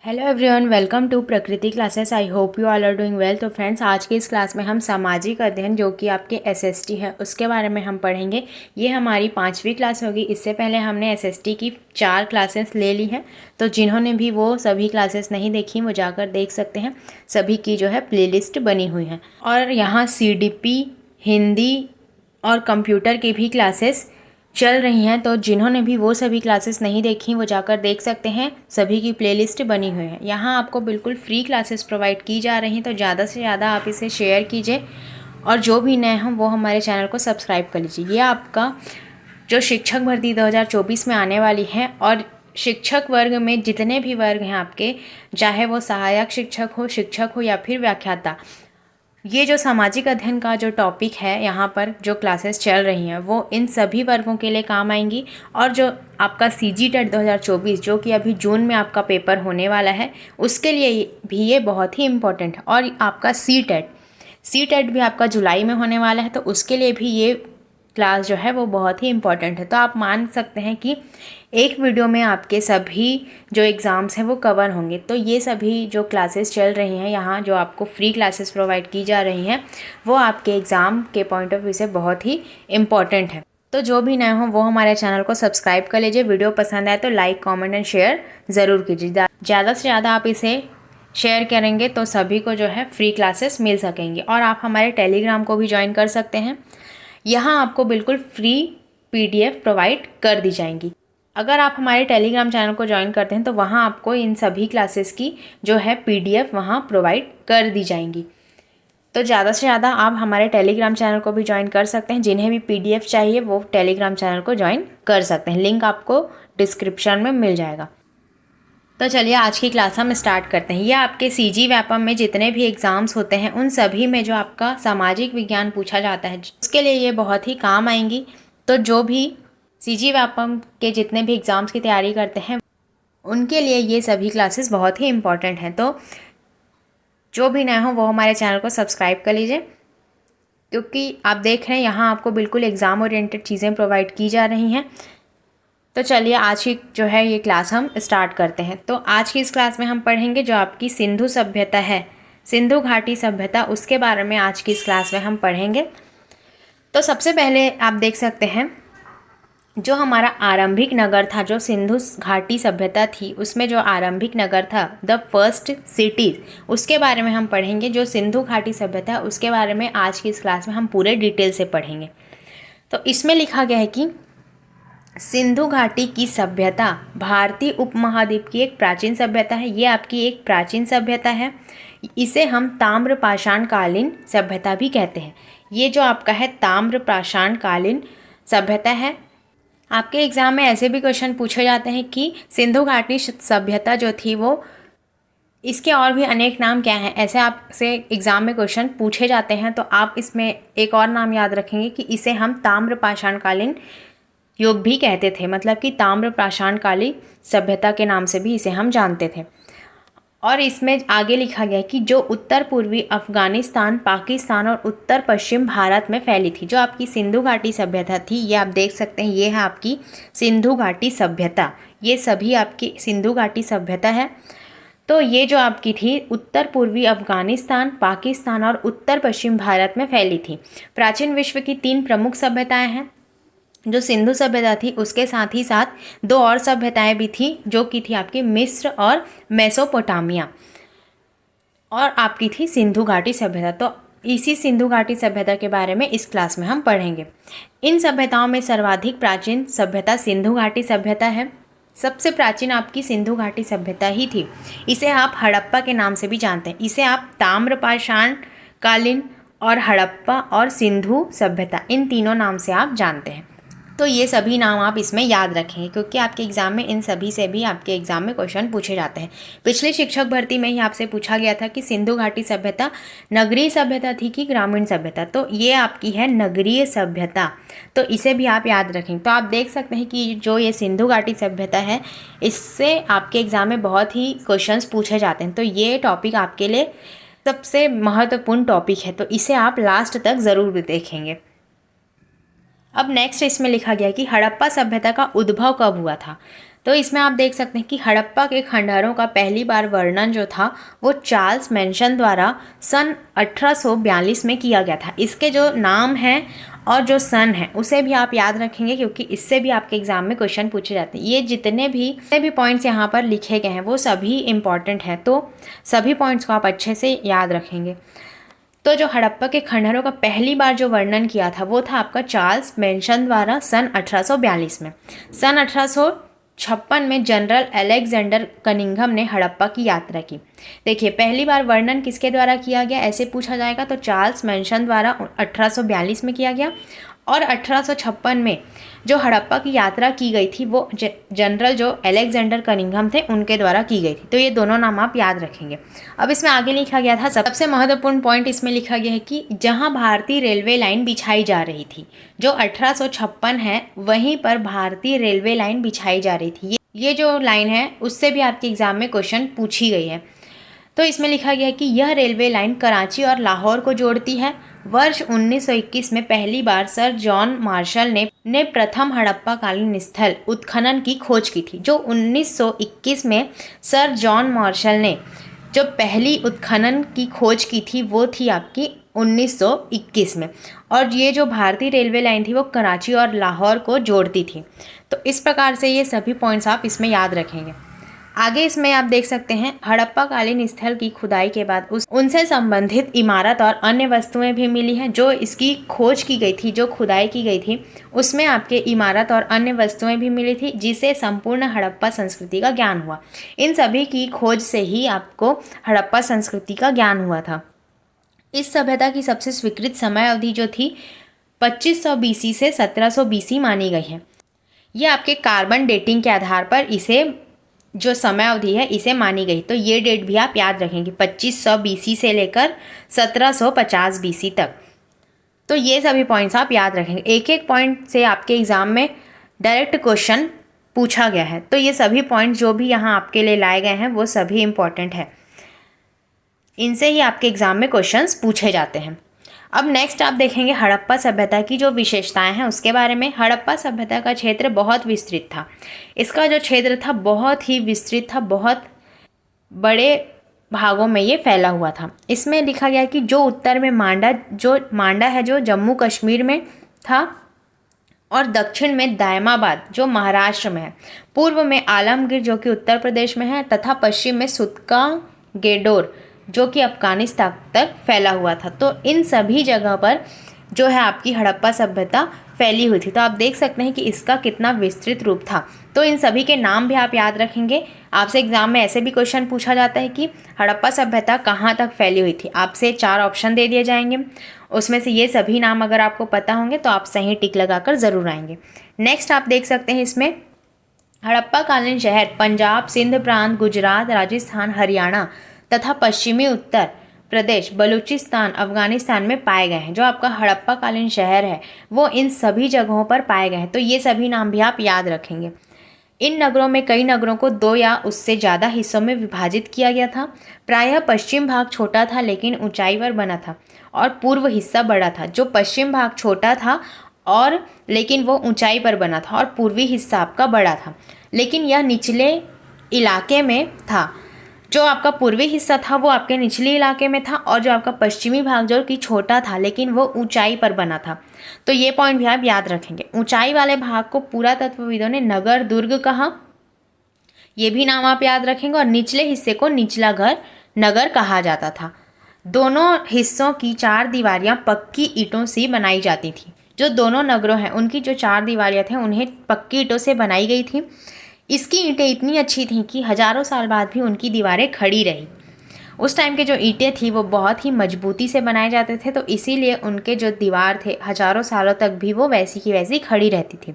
Hello everyone, welcome to Prakriti classes. I hope you all are doing well. तो friends, आज की इस class में हम सामाजिक अध्ययन जो कि आपके एसएसटी है उसके बारे में हम पढ़ेंगे। ये हमारी 5वीं क्लास होगी। इससे पहले हमने एसएसटी की 4 क्लासेस ले ली हैं, तो जिन्होंने भी वो सभी क्लासेस नहीं देखी वो जाकर देख सकते हैं। सभी की जो है प्लेलिस्ट बनी हुई है। और यहाँ सीडीपी, हिंदी और कंप्यूटर की भी क्लासेस चल रही हैं, तो जिन्होंने भी वो सभी क्लासेस नहीं देखी वो जाकर देख सकते हैं। सभी की प्लेलिस्ट बनी हुई है। यहाँ आपको बिल्कुल फ्री क्लासेस प्रोवाइड की जा रही हैं, तो ज़्यादा से ज़्यादा आप इसे शेयर कीजिए और जो भी नए हों वो हमारे चैनल को सब्सक्राइब कर लीजिए। ये आपका जो शिक्षक भर्ती 2024 में आने वाली है, और शिक्षक वर्ग में जितने भी वर्ग हैं आपके, चाहे वो सहायक शिक्षक हो या फिर व्याख्याता, ये जो सामाजिक अध्ययन का जो टॉपिक है यहाँ पर जो क्लासेस चल रही हैं वो इन सभी वर्गों के लिए काम आएंगी। और जो आपका CG-टेट 2024 जो कि अभी जून में आपका पेपर होने वाला है, उसके लिए भी ये बहुत ही इम्पोर्टेंट है। और आपका सी टेट भी आपका जुलाई में होने वाला है, तो उसके लिए भी ये क्लास जो है वो बहुत ही इम्पॉर्टेंट है। तो आप मान सकते हैं कि एक वीडियो में आपके सभी जो एग्ज़ाम्स हैं वो कवर होंगे। तो ये सभी जो क्लासेस चल रही हैं यहाँ, जो आपको फ्री क्लासेस प्रोवाइड की जा रही हैं, वो आपके एग्ज़ाम के पॉइंट ऑफ व्यू से बहुत ही इम्पॉर्टेंट है। तो जो भी नए हों वो हमारे चैनल को सब्सक्राइब कर लीजिए। वीडियो पसंद आए तो लाइक, कॉमेंट एंड शेयर ज़रूर कीजिए। ज़्यादा से ज़्यादा आप इसे शेयर करेंगे तो सभी को जो है फ्री क्लासेस मिल सकेंगी। और आप हमारे टेलीग्राम को भी ज्वाइन कर सकते हैं। यहाँ आपको बिल्कुल फ्री PDF प्रोवाइड कर दी जाएंगी। अगर आप हमारे टेलीग्राम चैनल को ज्वाइन करते हैं तो वहाँ आपको इन सभी क्लासेस की जो है PDF वहाँ प्रोवाइड कर दी जाएंगी। तो ज़्यादा से ज़्यादा आप हमारे टेलीग्राम चैनल को भी ज्वाइन कर सकते हैं। जिन्हें भी PDF चाहिए वो टेलीग्राम चैनल को ज्वाइन कर सकते हैं। लिंक आपको डिस्क्रिप्शन में मिल जाएगा। तो चलिए आज की क्लास हम स्टार्ट करते हैं। ये आपके CG व्यापम में जितने भी एग्ज़ाम्स होते हैं उन सभी में जो आपका सामाजिक विज्ञान पूछा जाता है उसके लिए ये बहुत ही काम आएंगी। तो जो भी CG व्यापम के जितने भी एग्ज़ाम्स की तैयारी करते हैं उनके लिए ये सभी क्लासेस बहुत ही इम्पॉर्टेंट हैं। तो जो भी नए हों वो हमारे चैनल को सब्सक्राइब कर लीजिए, क्योंकि आप देख रहे हैं यहाँ आपको बिल्कुल एग्ज़ाम ओरिएंटेड चीज़ें प्रोवाइड की जा रही हैं। तो चलिए आज की जो है ये क्लास हम स्टार्ट करते हैं। तो आज की इस क्लास में हम पढ़ेंगे जो आपकी सिंधु सभ्यता है, सिंधु घाटी सभ्यता, उसके बारे में आज की इस क्लास में हम पढ़ेंगे। तो सबसे पहले आप देख सकते हैं जो हमारा आरंभिक नगर था, जो सिंधु घाटी सभ्यता थी उसमें जो आरंभिक नगर था, द फर्स्ट सिटी, उसके बारे में हम पढ़ेंगे। जो सिंधु घाटी सभ्यता उसके बारे में आज की इस क्लास में हम पूरे डिटेल से पढ़ेंगे। तो इसमें लिखा गया है कि सिंधु घाटी की सभ्यता भारतीय उपमहाद्वीप की एक प्राचीन सभ्यता है। ये आपकी एक प्राचीन सभ्यता है। इसे हम ताम्र पाषाण कालीन सभ्यता भी कहते हैं। ये जो आपका है ताम्र पाषाण कालीन सभ्यता है। आपके एग्ज़ाम में ऐसे भी क्वेश्चन पूछे जाते हैं कि सिंधु घाटी सभ्यता जो थी वो, इसके और भी अनेक नाम क्या हैं, ऐसे आपसे एग्ज़ाम में क्वेश्चन पूछे जाते हैं। तो आप इसमें एक और नाम याद रखेंगे कि इसे हम ताम्र पाषाण कालीन युग भी कहते थे, मतलब कि ताम्र पाषाण कालीन सभ्यता के नाम से भी इसे हम जानते थे। और इसमें आगे लिखा गया कि जो उत्तर पूर्वी अफगानिस्तान, पाकिस्तान और उत्तर पश्चिम भारत में फैली थी। जो आपकी सिंधु घाटी सभ्यता थी ये आप देख सकते हैं, ये है आपकी सिंधु घाटी सभ्यता। ये सभी आपकी सिंधु घाटी सभ्यता है। तो ये जो आपकी थी उत्तर पूर्वी अफगानिस्तान, पाकिस्तान और उत्तर पश्चिम भारत में फैली थी। प्राचीन विश्व की 3 प्रमुख सभ्यताएँ हैं। जो सिंधु सभ्यता थी उसके साथ ही साथ 2 और सभ्यताएं भी थी, जो कि थी आपकी मिस्र और मेसोपोटामिया, और आपकी थी सिंधु घाटी सभ्यता। तो इसी सिंधु घाटी सभ्यता के बारे में इस क्लास में हम पढ़ेंगे। इन सभ्यताओं में सर्वाधिक प्राचीन सभ्यता सिंधु घाटी सभ्यता है। सबसे प्राचीन आपकी सिंधु घाटी सभ्यता ही थी। इसे आप हड़प्पा के नाम से भी जानते हैं। इसे आप ताम्रपाषाण कालीन और हड़प्पा और सिंधु सभ्यता, इन तीनों नाम से आप जानते हैं। तो ये सभी नाम आप इसमें याद रखेंगे, क्योंकि आपके एग्ज़ाम में इन सभी से भी आपके एग्ज़ाम में क्वेश्चन पूछे जाते हैं। पिछली शिक्षक भर्ती में ही आपसे पूछा गया था कि सिंधु घाटी सभ्यता नगरीय सभ्यता थी कि ग्रामीण सभ्यता। तो ये आपकी है नगरीय सभ्यता, तो इसे भी आप याद रखेंगे। तो आप देख सकते हैं कि जो ये सिंधु घाटी सभ्यता है इससे आपके एग्ज़ाम में बहुत ही क्वेश्चन पूछे जाते हैं। तो ये टॉपिक आपके लिए सबसे महत्वपूर्ण टॉपिक है, तो इसे आप लास्ट तक ज़रूर देखेंगे। अब नेक्स्ट इसमें लिखा गया कि हड़प्पा सभ्यता का उद्भव कब हुआ था। तो इसमें आप देख सकते हैं कि हड़प्पा के खंडहरों का पहली बार वर्णन जो था वो चार्ल्स मेंशन द्वारा सन 1842 में किया गया था। इसके जो नाम हैं और जो सन है उसे भी आप याद रखेंगे, क्योंकि इससे भी आपके एग्जाम में क्वेश्चन पूछे जाते हैं। ये जितने भी पॉइंट्स यहाँ पर लिखे गए हैं वो सभी इंपॉर्टेंट हैं, तो सभी पॉइंट्स को आप अच्छे से याद रखेंगे। तो जो हड़प्पा के खंडहरों का पहली बार जो वर्णन किया था वो था आपका चार्ल्स मेंशन द्वारा सन 1842 में। सन 1856 में जनरल अलेक्जेंडर कनिंघम ने हड़प्पा की यात्रा की। देखिए, पहली बार वर्णन किसके द्वारा किया गया ऐसे पूछा जाएगा तो चार्ल्स मेंशन द्वारा 1842 में किया गया, और 1856 में जो हड़प्पा की यात्रा की गई थी वो जनरल जो अलेक्जेंडर कनिंघम थे उनके द्वारा की गई थी। तो ये दोनों नाम आप याद रखेंगे। अब इसमें आगे लिखा गया था, सबसे महत्वपूर्ण पॉइंट इसमें लिखा गया है कि जहां भारतीय रेलवे लाइन बिछाई जा रही थी, जो 1856 है वहीं पर भारतीय रेलवे लाइन बिछाई जा रही थी। ये जो लाइन है उससे भी आपके एग्जाम में क्वेश्चन पूछी गई है। तो इसमें लिखा गया है कि यह रेलवे लाइन कराची और लाहौर को जोड़ती है। वर्ष 1921 में पहली बार सर जॉन मार्शल ने प्रथम हड़प्पा कालीन स्थल उत्खनन की खोज की थी। जो 1921 में सर जॉन मार्शल ने जो पहली उत्खनन की खोज की थी वो थी आपकी 1921 में, और ये जो भारतीय रेलवे लाइन थी वो कराची और लाहौर को जोड़ती थी। तो इस प्रकार से ये सभी पॉइंट्स आप इसमें याद रखेंगे। आगे इसमें आप देख सकते हैं हड़प्पा कालीन स्थल की खुदाई के बाद उनसे संबंधित इमारत और अन्य वस्तुएं भी मिली हैं। जो इसकी खोज की गई थी, जो खुदाई की गई थी, उसमें आपके इमारत और अन्य वस्तुएं भी मिली थी, जिससे संपूर्ण हड़प्पा संस्कृति का ज्ञान हुआ। इन सभी की खोज से ही आपको हड़प्पा संस्कृति का ज्ञान हुआ था। इस सभ्यता की सबसे स्वीकृत समय अवधि जो थी 2500 BC से 1700 BC मानी गई है। ये आपके कार्बन डेटिंग के आधार पर इसे जो समय अवधि है इसे मानी गई। तो ये डेट भी आप याद रखेंगे, 2500 BC से लेकर 1750 BC तक। तो ये सभी पॉइंट्स आप याद रखेंगे। एक एक पॉइंट से आपके एग्जाम में डायरेक्ट क्वेश्चन पूछा गया है। तो ये सभी पॉइंट्स जो भी यहाँ आपके लिए लाए गए हैं वो सभी इंपॉर्टेंट है, इनसे ही आपके एग्जाम में क्वेश्चंस पूछे जाते हैं। अब नेक्स्ट आप देखेंगे हड़प्पा सभ्यता की जो विशेषताएं हैं उसके बारे में। हड़प्पा सभ्यता का क्षेत्र बहुत विस्तृत था। इसका जो क्षेत्र था बहुत ही विस्तृत था, बहुत बड़े भागों में ये फैला हुआ था। इसमें लिखा गया कि जो उत्तर में मांडा है जो जम्मू कश्मीर में था, और दक्षिण में दायमाबाद जो महाराष्ट्र में है, पूर्व में आलमगीर जो कि उत्तर प्रदेश में है, तथा पश्चिम में सुतका गेडोर जो कि अफगानिस्तान तक फैला हुआ था। तो इन सभी जगह पर जो है आपकी हड़प्पा सभ्यता फैली हुई थी। तो आप देख सकते हैं कि इसका कितना विस्तृत रूप था। तो इन सभी के नाम भी आप याद रखेंगे। आपसे एग्जाम में ऐसे भी क्वेश्चन पूछा जाता है कि हड़प्पा सभ्यता कहाँ तक फैली हुई थी। आपसे 4 ऑप्शन दे दिए जाएंगे, उसमें से ये सभी नाम अगर आपको पता होंगे तो आप सही टिक लगाकर ज़रूर आएंगे। नेक्स्ट आप देख सकते हैं इसमें हड़प्पा कालीन शहर पंजाब, सिंध प्रांत, गुजरात, राजस्थान, हरियाणा तथा पश्चिमी उत्तर प्रदेश, बलूचिस्तान, अफगानिस्तान में पाए गए हैं। जो आपका हड़प्पा कालीन शहर है वो इन सभी जगहों पर पाए गए हैं। तो ये सभी नाम भी आप याद रखेंगे। इन नगरों में कई नगरों को 2 या उससे ज़्यादा हिस्सों में विभाजित किया गया था। प्रायः पश्चिम भाग छोटा था लेकिन ऊंचाई पर बना था, और पूर्व हिस्सा बड़ा था। जो पश्चिम भाग छोटा था और लेकिन वो ऊंचाई पर बना था, और पूर्वी हिस्सा आपका बड़ा था, लेकिन यह निचले इलाके में था। जो आपका पूर्वी हिस्सा था वो आपके निचले इलाके में था, और जो आपका पश्चिमी भाग जो कि छोटा था लेकिन वो ऊंचाई पर बना था। तो ये पॉइंट भी आप याद रखेंगे। ऊंचाई वाले भाग को पुरातत्वविदों ने नगर दुर्ग कहा, ये भी नाम आप याद रखेंगे। और निचले हिस्से को निचला नगर कहा जाता था। दोनों हिस्सों की 4 दीवारियां पक्की ईंटों से बनाई जाती थी। जो दोनों नगरों हैं उनकी जो 4 दीवारियां थे उन्हें पक्की ईंटों से बनाई गई थी। इसकी ईंटें इतनी अच्छी थीं कि हज़ारों साल बाद भी उनकी दीवारें खड़ी रही। उस टाइम के जो ईंटें थी वो बहुत ही मजबूती से बनाए जाते थे, तो इसीलिए उनके जो दीवार थे हज़ारों सालों तक भी वो वैसी की वैसी खड़ी रहती थी।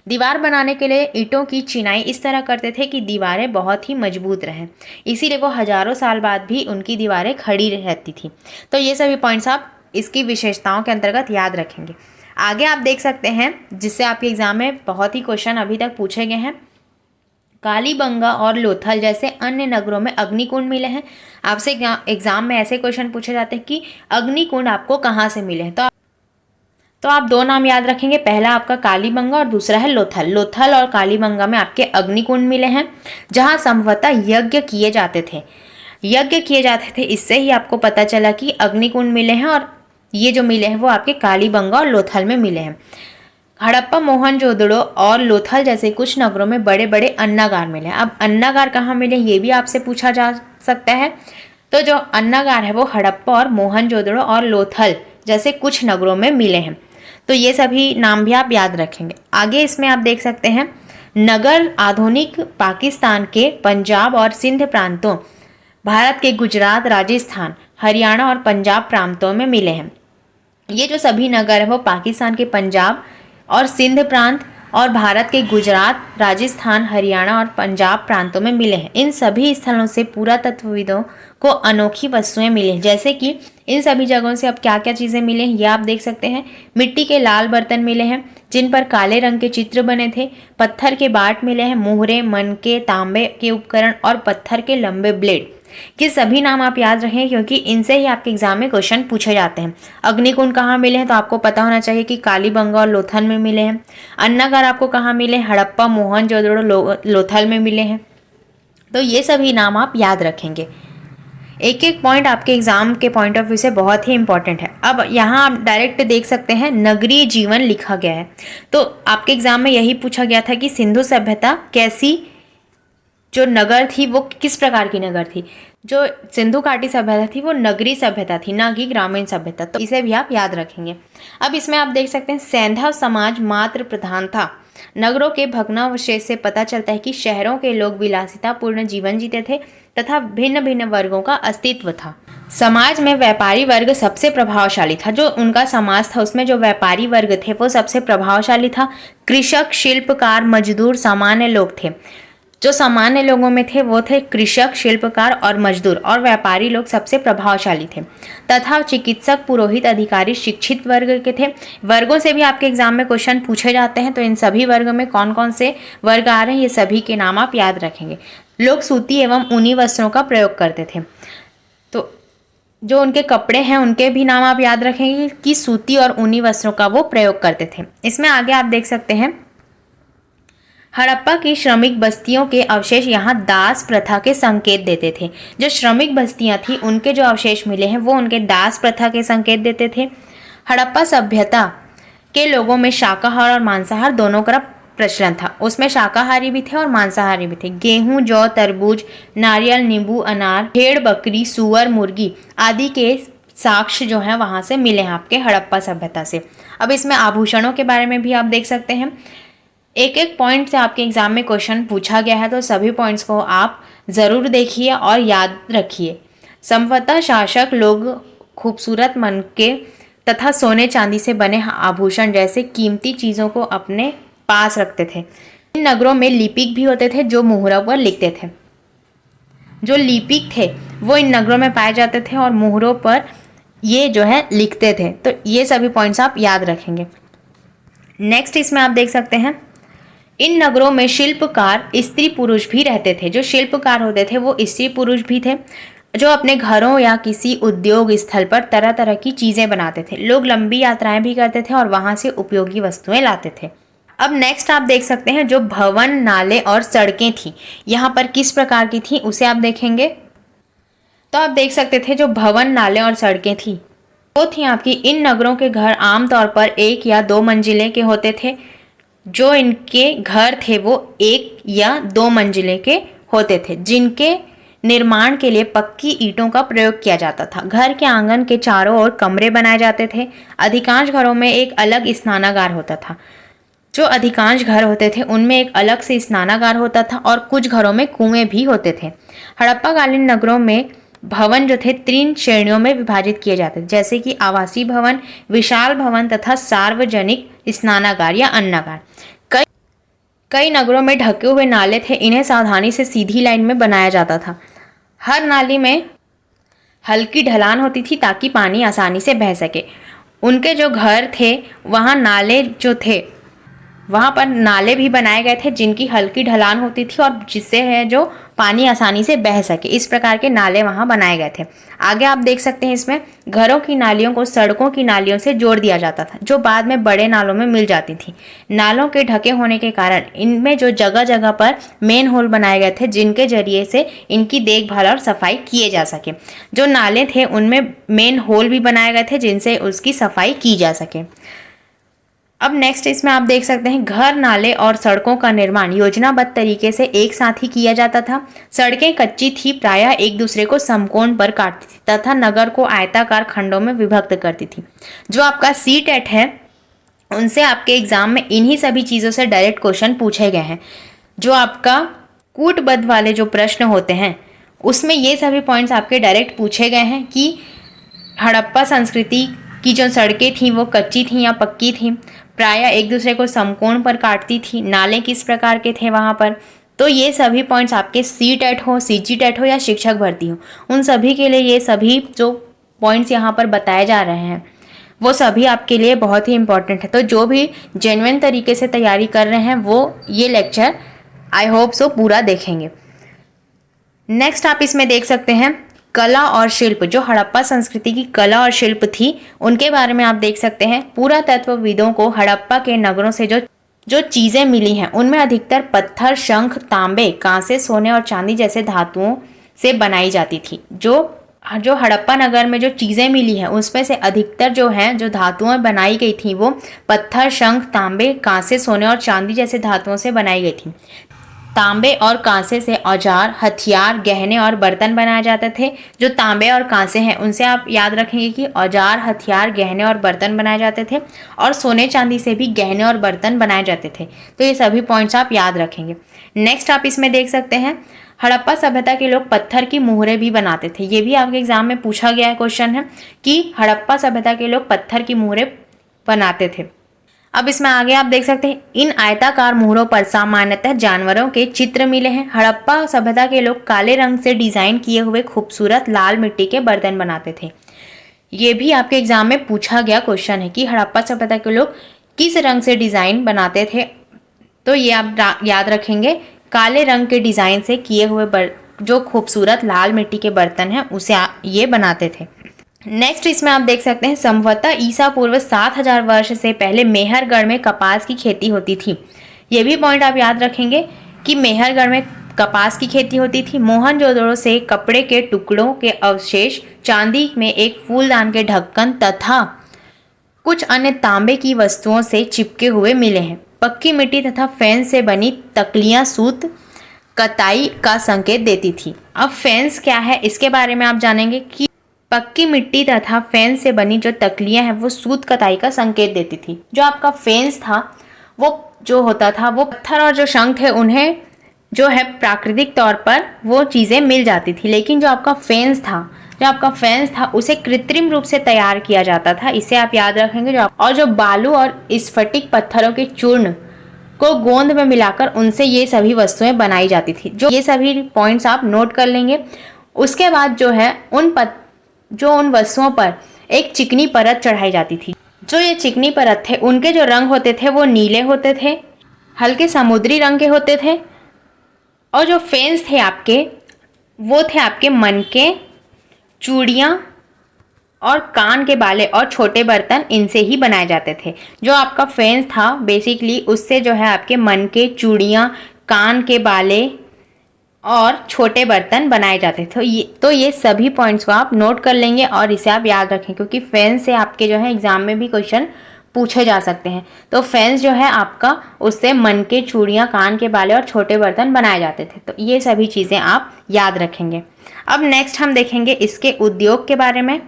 दीवार बनाने के लिए ईंटों की चिनाई इस तरह करते थे कि दीवारें बहुत ही मजबूत रहें, इसीलिए वो हज़ारों साल बाद भी उनकी दीवारें खड़ी रहती थी। तो ये सभी पॉइंट्स आप इसकी विशेषताओं के अंतर्गत याद रखेंगे। आगे आप देख सकते हैं जिससे आपके एग्जाम में बहुत ही क्वेश्चन अभी तक पूछे गए हैं। कालीबंगा और लोथल जैसे अन्य नगरों में अग्निकुंड मिले हैं। आपसे एग्जाम में ऐसे क्वेश्चन पूछे जाते हैं कि अग्निकुंड आपको कहाँ से मिले हैं। तो तो आप दो नाम याद रखेंगे, पहला आपका कालीबंगा और दूसरा है लोथल। लोथल और कालीबंगा में आपके अग्निकुंड मिले हैं, जहाँ संभवतः यज्ञ किए जाते थे। यज्ञ किए जाते थे, इससे ही आपको पता चला कि अग्निकुंड मिले हैं, और ये जो मिले हैं वो आपके कालीबंगा और लोथल में मिले हैं। हड़प्पा, मोहनजोदड़ो और लोथल जैसे कुछ नगरों में बड़े बड़े अन्नागार मिले हैं। अब अन्नागार कहाँ मिले ये भी आपसे पूछा जा सकता है। तो जो अन्नागार है वो हड़प्पा और मोहनजोदड़ो और लोथल जैसे कुछ नगरों में मिले हैं। तो ये सभी नाम भी आप याद रखेंगे। आगे इसमें आप देख सकते हैं, नगर आधुनिक पाकिस्तान के पंजाब और सिंध प्रांतों, भारत के गुजरात, राजस्थान, हरियाणा और पंजाब प्रांतों में मिले हैं। ये जो सभी नगर है वो पाकिस्तान के पंजाब और सिंध प्रांत और भारत के गुजरात, राजस्थान, हरियाणा और पंजाब प्रांतों में मिले हैं। इन सभी स्थलों से पुरातत्वविदों को अनोखी वस्तुएं मिली हैं, जैसे कि इन सभी जगहों से अब क्या क्या चीज़ें मिले हैं ये आप देख सकते हैं। मिट्टी के लाल बर्तन मिले हैं जिन पर काले रंग के चित्र बने थे। पत्थर के बाट मिले हैं, मोहरे, मनके, तांबे के उपकरण और पत्थर के लंबे ब्लेड। कि सभी नाम आप याद रखें, क्योंकि इनसे ही आपके एग्जाम में क्वेश्चन पूछे जाते हैं। अग्निकुंड कहाँ मिले हैं तो आपको पता होना चाहिए कि कालीबंगा और लोथल में मिले हैं। अन्नागार आपको कहाँ मिले, हड़प्पा, मोहनजोदड़ो, लोथल में मिले हैं। तो ये सभी नाम आप याद रखेंगे। एक एक पॉइंट आपके एग्जाम के पॉइंट ऑफ व्यू से बहुत ही इंपॉर्टेंट है। अब यहाँ आप डायरेक्ट देख सकते हैं नगरीय जीवन लिखा गया है। तो आपके एग्जाम में यही पूछा गया था कि सिंधु सभ्यता कैसी, जो नगर थी वो किस प्रकार की नगर थी। जो सिंधु घाटी सभ्यता थी वो नगरीय सभ्यता थी, ना कि ग्रामीण सभ्यता। तो इसे भी आप याद रखेंगे। अब इसमें आप देख सकते हैं सैंधव समाज मात्र प्रधान था। नगरों के भग्नावशेष से पता चलता है कि शहरों के लोग विलासितापूर्ण जीवन जीते थे तथा भिन्न भिन्न वर्गों का अस्तित्व था। समाज में व्यापारी वर्ग सबसे प्रभावशाली था। जो उनका समाज था उसमें जो व्यापारी वर्ग थे वो सबसे प्रभावशाली था। कृषक, शिल्पकार, मजदूर सामान्य लोग थे। जो सामान्य लोगों में थे वो थे कृषक, शिल्पकार और मजदूर, और व्यापारी लोग सबसे प्रभावशाली थे। तथा चिकित्सक, पुरोहित, अधिकारी शिक्षित वर्ग के थे। वर्गों से भी आपके एग्जाम में क्वेश्चन पूछे जाते हैं, तो इन सभी वर्ग में कौन कौन से वर्ग आ रहे हैं ये सभी के नाम आप याद रखेंगे। लोग सूती एवं ऊनी वस्त्रों का प्रयोग करते थे। तो जो उनके कपड़े हैं उनके भी नाम आप याद रखेंगे कि सूती और ऊनी वस्त्रों का वो प्रयोग करते थे। इसमें आगे आप देख सकते हैं हड़प्पा की श्रमिक बस्तियों के अवशेष यहाँ दास प्रथा के संकेत देते थे। जो श्रमिक बस्तियाँ थी उनके जो अवशेष मिले हैं वो उनके दास प्रथा के संकेत देते थे। हड़प्पा सभ्यता के लोगों में शाकाहार और मांसाहार दोनों का प्रचलन था। उसमें शाकाहारी भी थे और मांसाहारी भी थे। गेहूं, जौ, तरबूज, नारियल, नींबू, अनार, भेड़, बकरी, सुअर, मुर्गी आदि के साक्ष्य जो हैं वहाँ से मिले हैं आपके हड़प्पा सभ्यता से। अब इसमें आभूषणों के बारे में भी आप देख सकते हैं। एक एक पॉइंट से आपके एग्जाम में क्वेश्चन पूछा गया है, तो सभी पॉइंट्स को आप ज़रूर देखिए और याद रखिए। संभवतः शासक लोग खूबसूरत मनके तथा सोने चांदी से बने आभूषण जैसे कीमती चीज़ों को अपने पास रखते थे। इन नगरों में लिपिक भी होते थे जो मुहरों पर लिखते थे। जो लिपिक थे वो इन नगरों में पाए जाते थे और मुहरों पर ये जो है लिखते थे। तो ये सभी पॉइंट्स आप याद रखेंगे। नेक्स्ट इसमें आप देख सकते हैं इन नगरों में शिल्पकार स्त्री पुरुष भी रहते थे। जो शिल्पकार होते थे वो स्त्री पुरुष भी थे, जो अपने घरों या किसी उद्योग स्थल पर तरह तरह की चीज़ें बनाते थे। लोग लंबी यात्राएं भी करते थे और वहाँ से उपयोगी वस्तुएं लाते थे। अब नेक्स्ट आप देख सकते हैं जो भवन, नाले और सड़कें थी यहाँ पर किस प्रकार की थी उसे आप देखेंगे। तो आप देख सकते थे जो भवन, नाले और सड़कें थी वो थी आपकी। इन नगरों के घर आमतौर पर 1 या 2 मंजिले के होते थे। जो इनके घर थे वो 1 या 2 मंजिले के होते थे, जिनके निर्माण के लिए पक्की ईंटों का प्रयोग किया जाता था। घर के आंगन के चारों ओर कमरे बनाए जाते थे। अधिकांश घरों में एक अलग स्नानागार होता था। जो अधिकांश घर होते थे उनमें एक अलग से स्नानागार होता था और कुछ घरों में कुएं भी होते थे। हड़प्पाकालीन नगरों में भवन जो थे 3 श्रेणियों में विभाजित किए जाते थे, जैसे कि आवासीय भवन, विशाल भवन तथा सार्वजनिक स्नानागार या अन्नागार। कई नगरों में ढके हुए नाले थे। इन्हें सावधानी से सीधी लाइन में बनाया जाता था। हर नाली में हल्की ढलान होती थी ताकि पानी आसानी से बह सके। उनके जो घर थे वहाँ नाले जो थे वहाँ पर नाले भी बनाए गए थे जिनकी हल्की ढलान होती थी और जिससे है जो पानी आसानी से बह सके, इस प्रकार के नाले वहाँ बनाए गए थे। आगे आप देख सकते हैं इसमें घरों की नालियों को सड़कों की नालियों से जोड़ दिया जाता था, जो बाद में बड़े नालों में मिल जाती थी। नालों के ढके होने के कारण इनमें जो जगह जगह पर मेन होल बनाए गए थे जिनके जरिए से इनकी देखभाल और सफाई किए जा सके। जो नाले थे उनमें मेन होल भी बनाए गए थे जिनसे उसकी सफाई की जा सके। अब नेक्स्ट इसमें आप देख सकते हैं घर, नाले और सड़कों का निर्माण योजनाबद्ध तरीके से एक साथ ही किया जाता था। सड़कें कच्ची थी, प्रायः एक दूसरे को समकोण पर काटती थी तथा नगर को आयताकार खंडों में विभक्त करती थी। जो आपका सीटेट है उनसे आपके एग्जाम में इन्हीं सभी चीज़ों से डायरेक्ट क्वेश्चन पूछे गए हैं। जो आपका कूटबद्ध वाले जो प्रश्न होते हैं उसमें ये सभी पॉइंट्स आपके डायरेक्ट पूछे गए हैं कि हड़प्पा संस्कृति की जो सड़कें थीं वो कच्ची थीं या पक्की थीं, प्रायः एक दूसरे को समकोण पर काटती थी, नाले किस प्रकार के थे वहाँ पर। तो ये सभी पॉइंट्स आपके सीटेट हो, सीजीटेट हो या शिक्षक भर्ती हो, उन सभी के लिए ये सभी जो पॉइंट्स यहाँ पर बताए जा रहे हैं वो सभी आपके लिए बहुत ही इंपॉर्टेंट है। तो जो भी जेन्युइन तरीके से तैयारी कर रहे हैं वो ये लेक्चर आई होप सो पूरा देखेंगे। नेक्स्ट आप इसमें देख सकते हैं कला और शिल्प। जो हड़प्पा संस्कृति की कला और शिल्प थी उनके बारे में आप देख सकते हैं। पुरातत्वविदों को हड़प्पा के नगरों से जो चीज़ें मिली हैं उनमें अधिकतर पत्थर, शंख, तांबे, कांसे, सोने और चांदी जैसे धातुओं से बनाई जाती थी। जो हड़प्पा नगर में जो चीज़ें मिली हैं उसमें से अधिकतर जो हैं जो धातुएं बनाई गई थी वो पत्थर, शंख, तांबे, कांसे, सोने और चांदी जैसे धातुओं से बनाई गई थी। तांबे और कांसे से औजार, हथियार, गहने और बर्तन बनाए जाते थे। जो तांबे और कांसे हैं उनसे आप याद रखेंगे कि औजार, हथियार, गहने और बर्तन बनाए जाते थे और सोने चांदी से भी गहने और बर्तन बनाए जाते थे। तो ये सभी पॉइंट्स आप याद रखेंगे। नेक्स्ट आप इसमें देख सकते हैं हड़प्पा सभ्यता के लोग पत्थर की मुहरें भी बनाते थे। ये भी आपके एग्जाम में पूछा गया है क्वेश्चन है कि हड़प्पा सभ्यता के लोग पत्थर की मुहरें बनाते थे। अब इसमें आगे आप देख सकते हैं इन आयताकार मुहरों पर सामान्यतः जानवरों के चित्र मिले हैं। हड़प्पा सभ्यता के लोग काले रंग से डिजाइन किए हुए खूबसूरत लाल मिट्टी के बर्तन बनाते थे। ये भी आपके एग्जाम में पूछा गया क्वेश्चन है कि हड़प्पा सभ्यता के लोग किस रंग से डिजाइन बनाते थे। तो ये आप याद रखेंगे काले रंग के डिजाइन से किए हुए जो खूबसूरत लाल मिट्टी के बर्तन हैं उसे ये बनाते थे। नेक्स्ट इसमें आप देख सकते हैं संभवतः ईसा पूर्व 7000 वर्ष से पहले मेहरगढ़ में कपास की खेती होती थी। ये भी पॉइंट आप याद रखेंगे कि मेहरगढ़ में कपास की खेती होती थी। मोहनजोदड़ो से कपड़े के टुकड़ों के अवशेष, चांदी में एक फूलदान के ढक्कन तथा कुछ अन्य तांबे की वस्तुओं से चिपके हुए मिले हैं। पक्की मिट्टी तथा फेंस से बनी तकलियां सूत कताई का संकेत देती थी। अब फेंस क्या है इसके बारे में आप जानेंगे कि पक्की मिट्टी तथा फेंस से बनी जो तकलियां हैं वो सूत कताई का संकेत देती थी। जो आपका फेंस था वो जो होता था वो पत्थर और जो शंख थे उन्हें जो है प्राकृतिक तौर पर वो चीज़ें मिल जाती थी, लेकिन जो आपका फेंस था उसे कृत्रिम रूप से तैयार किया जाता था। इसे आप याद रखेंगे। जो बालू और स्फटिक पत्थरों के चूर्ण को गोंद में मिलाकर उनसे ये सभी वस्तुएं बनाई जाती थी। जो ये सभी पॉइंट्स आप नोट कर लेंगे। उसके बाद जो है उन वस्तुओं पर एक चिकनी परत चढ़ाई जाती थी। जो ये चिकनी परत थे उनके जो रंग होते थे वो नीले होते थे, हल्के समुद्री रंग के होते थे। और जो फेंस थे आपके वो थे आपके मनके, चूड़ियाँ और कान के बाले और छोटे बर्तन इनसे ही बनाए जाते थे। जो आपका फेंस था बेसिकली उससे जो है आपके मनके, चूड़ियाँ, कान के बाले और छोटे बर्तन बनाए जाते थे। तो ये सभी पॉइंट्स को आप नोट कर लेंगे और इसे आप याद रखें क्योंकि फेंस से आपके जो है एग्जाम में भी क्वेश्चन पूछे जा सकते हैं। तो फेंस जो है आपका उससे मनके, चूड़ियाँ, कान के बाले और छोटे बर्तन बनाए जाते थे। तो ये सभी चीज़ें आप याद रखेंगे। अब नेक्स्ट हम देखेंगे इसके उद्योग के बारे में।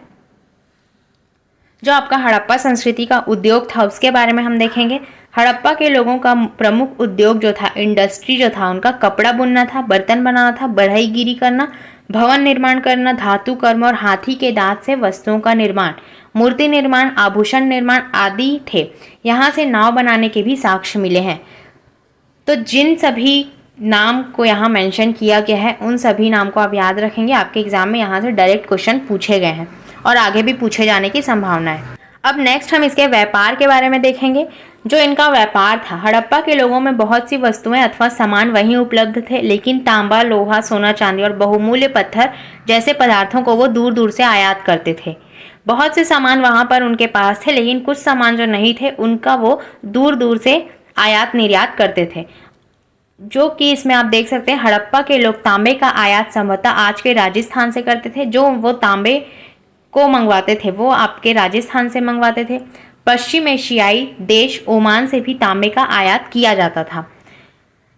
जो आपका हड़प्पा संस्कृति का उद्योग था उसके बारे में हम देखेंगे। हड़प्पा के लोगों का प्रमुख उद्योग जो था, इंडस्ट्री जो था उनका कपड़ा बुनना था, बर्तन बनाना था, बढ़ईगिरी करना, भवन निर्माण करना, धातु कर्म और हाथी के दांत से वस्तुओं का निर्माण, मूर्ति निर्माण, आभूषण निर्माण आदि थे। यहाँ से नाव बनाने के भी साक्ष्य मिले हैं। तो जिन सभी नाम को यहाँ मेंशन किया गया है उन सभी नाम को आप याद रखेंगे। आपके एग्जाम में यहाँ से डायरेक्ट क्वेश्चन पूछे गए हैं और आगे भी पूछे जाने की संभावना है। अब नेक्स्ट हम इसके व्यापार के बारे में देखेंगे। जो इनका व्यापार था, हड़प्पा के लोगों में बहुत सी वस्तुएं अथवा सामान वहीं उपलब्ध थे, लेकिन तांबा, लोहा, सोना, चांदी और बहुमूल्य पत्थर जैसे पदार्थों को वो दूर दूर से आयात करते थे। बहुत से सामान वहां पर उनके पास थे, लेकिन कुछ सामान जो नहीं थे उनका वो दूर दूर से आयात निर्यात करते थे। जो कि इसमें आप देख सकते हैं, हड़प्पा के लोग तांबे का आयात संभवतः आज के राजस्थान से करते थे। जो वो तांबे को मंगवाते थे वो आपके राजस्थान से मंगवाते थे। पश्चिम एशियाई देश ओमान से भी तांबे का आयात किया जाता था।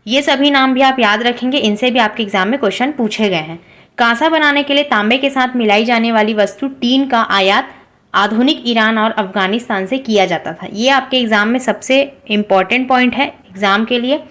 ये सभी नाम भी आप याद रखेंगे, इनसे भी आपके एग्जाम में क्वेश्चन पूछे गए हैं। कांसा बनाने के लिए तांबे के साथ मिलाई जाने वाली वस्तु टीन का आयात आधुनिक ईरान और अफगानिस्तान से किया जाता था। ये आपके एग्जाम में सबसे इम्पॉर्टेंट पॉइंट है एग्जाम के लिए।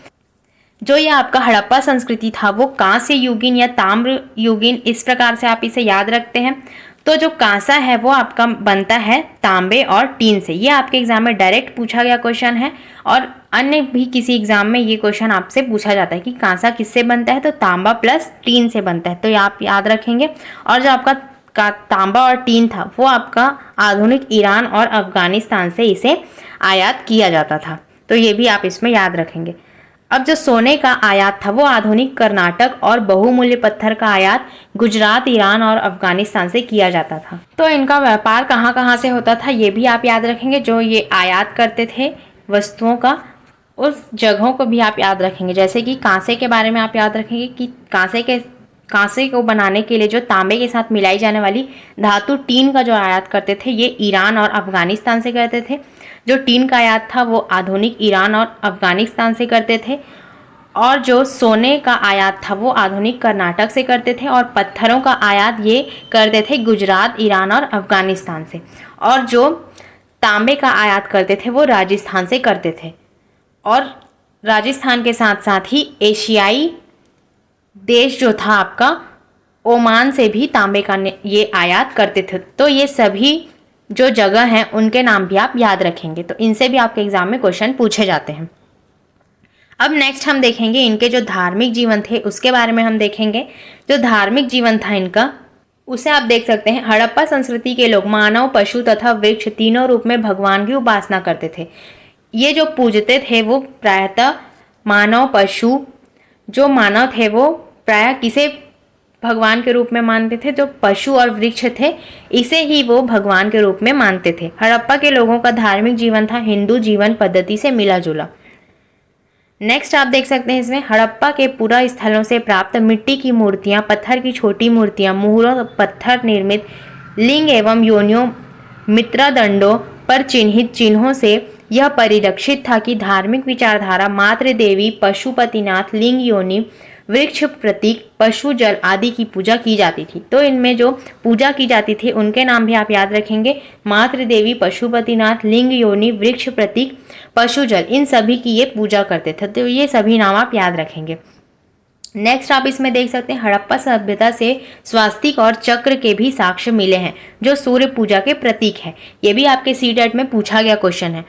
जो ये आपका हड़प्पा संस्कृति था वो कांस्य युगीन या ताम्र युगीन, इस प्रकार से आप इसे याद रखते हैं। तो जो कांसा है वो आपका बनता है तांबे और टीन से। ये आपके एग्जाम में डायरेक्ट पूछा गया क्वेश्चन है, और अन्य भी किसी एग्जाम में ये क्वेश्चन आपसे पूछा जाता है कि कांसा किससे बनता है, तो तांबा प्लस टीन से बनता है, तो ये आप याद रखेंगे। और जो आपका तांबा और टीन था वो आपका आधुनिक ईरान और अफगानिस्तान से इसे आयात किया जाता था, तो ये भी आप इसमें याद रखेंगे। अब जो सोने का आयात था वो आधुनिक कर्नाटक और बहुमूल्य पत्थर का आयात गुजरात, ईरान और अफगानिस्तान से किया जाता था। तो इनका व्यापार कहाँ कहाँ से होता था ये भी आप याद रखेंगे। जो ये आयात करते थे वस्तुओं का, उस जगहों को भी आप याद रखेंगे। जैसे कि कांसे के बारे में आप याद रखेंगे कि कांसे को बनाने के लिए जो तांबे के साथ मिलाई जाने वाली धातु टीन का जो आयात करते थे ये ईरान और अफगानिस्तान से करते थे। जो टीन का आयात था वो आधुनिक ईरान और अफगानिस्तान से करते थे। और जो सोने का आयात था वो आधुनिक कर्नाटक से करते थे। और पत्थरों का आयात ये करते थे गुजरात, ईरान और अफगानिस्तान से। और जो तांबे का आयात करते थे वो राजस्थान से करते थे। और राजस्थान के साथ साथ ही एशियाई देश जो था आपका ओमान से भी तांबे का ये आयात करते थे। तो ये सभी जो जगह हैं उनके नाम भी आप याद रखेंगे, तो इनसे भी आपके एग्जाम में क्वेश्चन पूछे जाते हैं। अब नेक्स्ट हम देखेंगे इनके जो धार्मिक जीवन थे उसके बारे में हम देखेंगे। जो धार्मिक जीवन था इनका, उसे आप देख सकते हैं। हड़प्पा संस्कृति के लोग मानव, पशु तथा वृक्ष तीनों रूप में भगवान की उपासना करते थे। ये जो पूजते थे वो प्रायतः मानव, पशु, जो मानव थे वो प्रायः किसे भगवान के रूप में मानते थे, जो पशु और वृक्ष थे इसे ही वो भगवान के रूप में मानते थे। हड़प्पा के लोगों का धार्मिक जीवन था हिंदू जीवन पद्धति से मिला जुला। नेक्स्ट आप देख सकते हैं इसमें, हड़प्पा के पुरा स्थलों से प्राप्त मिट्टी की मूर्तियां, पत्थर की छोटी मूर्तियां, मुहरों, पत्थर निर्मित लिंग एवं योनियों, मित्रदंडों पर चिन्हित चिन्हों से यह परिलक्षित था कि धार्मिक विचारधारा मातृ देवी, पशुपतिनाथ, लिंग योनि, वृक्ष प्रतीक, पशु जल आदि की पूजा की जाती थी। तो इनमें जो पूजा की जाती थी उनके नाम भी आप याद रखेंगे। मातृ देवी, पशुपतिनाथ, लिंग योनि, वृक्ष प्रतीक, पशु जल, इन सभी की ये पूजा करते थे। तो ये सभी नाम आप याद रखेंगे। नेक्स्ट आप इसमें देख सकते हैं, हड़प्पा सभ्यता से स्वास्तिक और चक्र के भी साक्ष्य मिले हैं जो सूर्य पूजा के प्रतीक है। ये भी आपके सीटेट में पूछा गया क्वेश्चन है।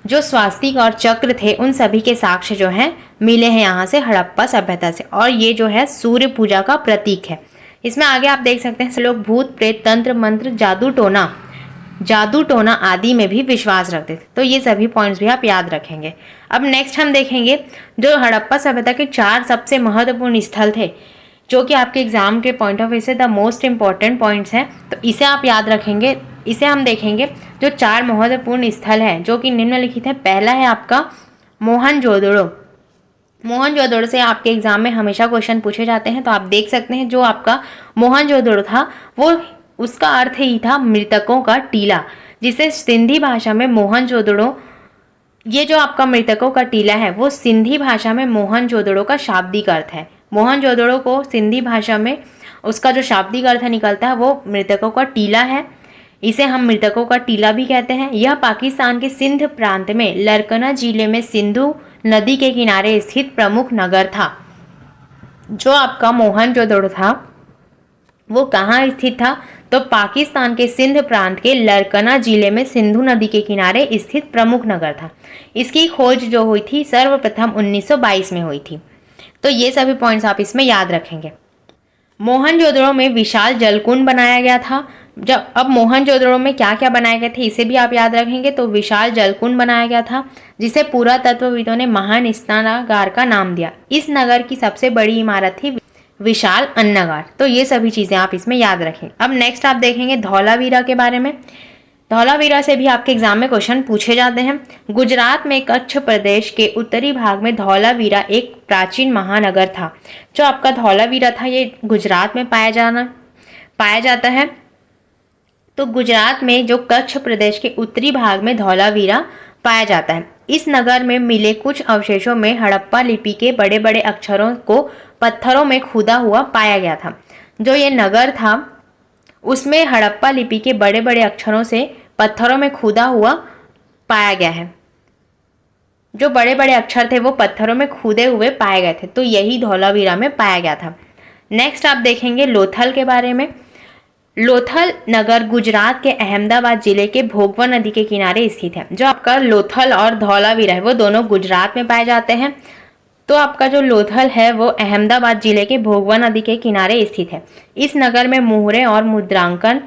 जो स्वास्तिक और चक्र थे उन सभी के साक्ष्य जो हैं मिले हैं यहाँ से हड़प्पा सभ्यता से, और ये जो है सूर्य पूजा का प्रतीक है। इसमें आगे आप देख सकते हैं लोग भूत प्रेत, तंत्र मंत्र, जादू टोना आदि में भी विश्वास रखते थे। तो ये सभी पॉइंट्स भी आप याद रखेंगे। अब नेक्स्ट हम देखेंगे जो हड़प्पा सभ्यता के 4 सबसे महत्वपूर्ण स्थल थे, जो कि आपके एग्जाम के पॉइंट ऑफ व्यू से द मोस्ट इंपॉर्टेंट पॉइंट्स हैं, तो इसे आप याद रखेंगे। इसे हम देखेंगे जो 4 महत्वपूर्ण स्थल हैं जो कि निम्नलिखित है। पहला है आपका मोहनजोदड़ो। मोहनजोदड़ो से आपके एग्जाम में हमेशा क्वेश्चन पूछे जाते हैं, तो आप देख सकते हैं जो आपका मोहनजोदड़ो था वो उसका अर्थ ही था मृतकों का टीला, जिसे सिंधी भाषा में मोहनजोदड़ो, ये जो आपका मृतकों का टीला है वो सिंधी भाषा में मोहनजोदड़ो का शाब्दिक अर्थ है। मोहनजोदड़ो को सिंधी भाषा में उसका जो शाब्दिक अर्थ निकलता है वो मृतकों का टीला है। इसे हम मृतकों का टीला भी कहते हैं। यह पाकिस्तान के सिंध प्रांत में लरकना जिले में सिंधु नदी के किनारे स्थित प्रमुख नगर था। जो आपका मोहनजोदड़ो था वो कहाँ स्थित था, तो पाकिस्तान के सिंध प्रांत के लरकना जिले में सिंधु नदी के किनारे स्थित प्रमुख नगर था। इसकी खोज जो हुई थी सर्वप्रथम 1922 में हुई थी। तो ये सभी पॉइंट्स आप इसमें याद रखेंगे। मोहनजोदड़ो में विशाल जलकुंड बनाया गया था जब अब मोहनजोदड़ो में क्या क्या बनाए गए थे इसे भी आप याद रखेंगे। तो विशाल जलकुंड बनाया गया था जिसे पुरातत्वविदों ने महान स्नानागार का नाम दिया। इस नगर की सबसे बड़ी इमारत थी विशाल अन्नगार। तो ये सभी चीज़ें आप इसमें याद रखें। अब नेक्स्ट आप देखेंगे धौलावीरा के बारे में। धौलावीरा से भी आपके एग्जाम में क्वेश्चन पूछे जाते हैं। गुजरात में कच्छ प्रदेश के उत्तरी भाग में धौलावीरा एक प्राचीन महानगर था। जो आपका धौलावीरा था ये गुजरात में पाया जाता है। तो गुजरात में जो कच्छ प्रदेश के उत्तरी भाग में धौलावीरा पाया जाता है। इस नगर में मिले कुछ अवशेषों में हड़प्पा लिपि के बड़े बड़े अक्षरों को पत्थरों में खुदा हुआ पाया गया था। जो ये नगर था उसमें हड़प्पा लिपि के बड़े बड़े अक्षरों से पत्थरों में खुदा हुआ पाया गया है। जो बड़े बड़े अक्षर थे वो पत्थरों में खुदे हुए पाए गए थे। तो यही धौलावीरा में पाया गया था। नेक्स्ट आप देखेंगे लोथल के बारे में। लोथल नगर गुजरात के अहमदाबाद जिले के भोगवा नदी के किनारे स्थित है। जो आपका लोथल और धौलावीरा है वो दोनों गुजरात में पाए जाते हैं। तो आपका जो लोथल है वो अहमदाबाद जिले के भोगवा नदी के किनारे स्थित है। इस नगर में मुहरे और मुद्रांकन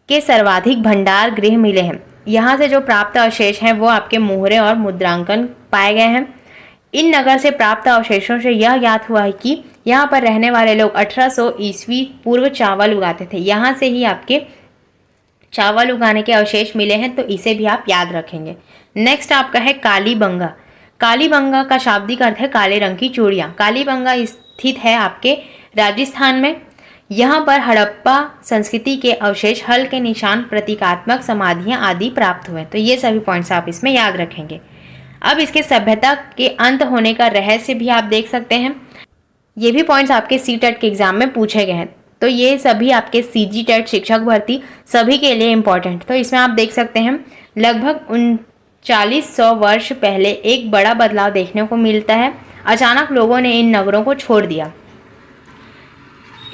के सर्वाधिक भंडार गृह मिले हैं। यहाँ से जो प्राप्त अवशेष हैं वो आपके मुहरे और मुद्रांकन पाए गए हैं। इन नगर से प्राप्त अवशेषों से यह ज्ञात हुआ है कि यहाँ पर रहने वाले लोग 1800 ईस्वी पूर्व चावल उगाते थे। यहाँ से ही आपके चावल उगाने के अवशेष मिले हैं। तो इसे भी आप याद रखेंगे। नेक्स्ट आपका है कालीबंगा। कालीबंगा का शाब्दिक अर्थ है काले रंग की चूड़ियाँ। कालीबंगा स्थित है आपके राजस्थान में। यहाँ पर हड़प्पा संस्कृति के अवशेष, हल के निशान, प्रतीकात्मक समाधियाँ आदि प्राप्त हुए। तो ये सभी पॉइंट्स आप इसमें याद रखेंगे। अब इसके सभ्यता के अंत होने का रहस्य भी आप देख सकते हैं। ये भी पॉइंट्स आपके सीटेट के एग्जाम में पूछे गए हैं। तो ये सभी आपके सीजीटेट शिक्षक भर्ती सभी के लिए इम्पोर्टेंट। तो इसमें आप देख सकते हैं लगभग 3900 वर्ष पहले एक बड़ा बदलाव देखने को मिलता है। अचानक लोगों ने इन नगरों को छोड़ दिया।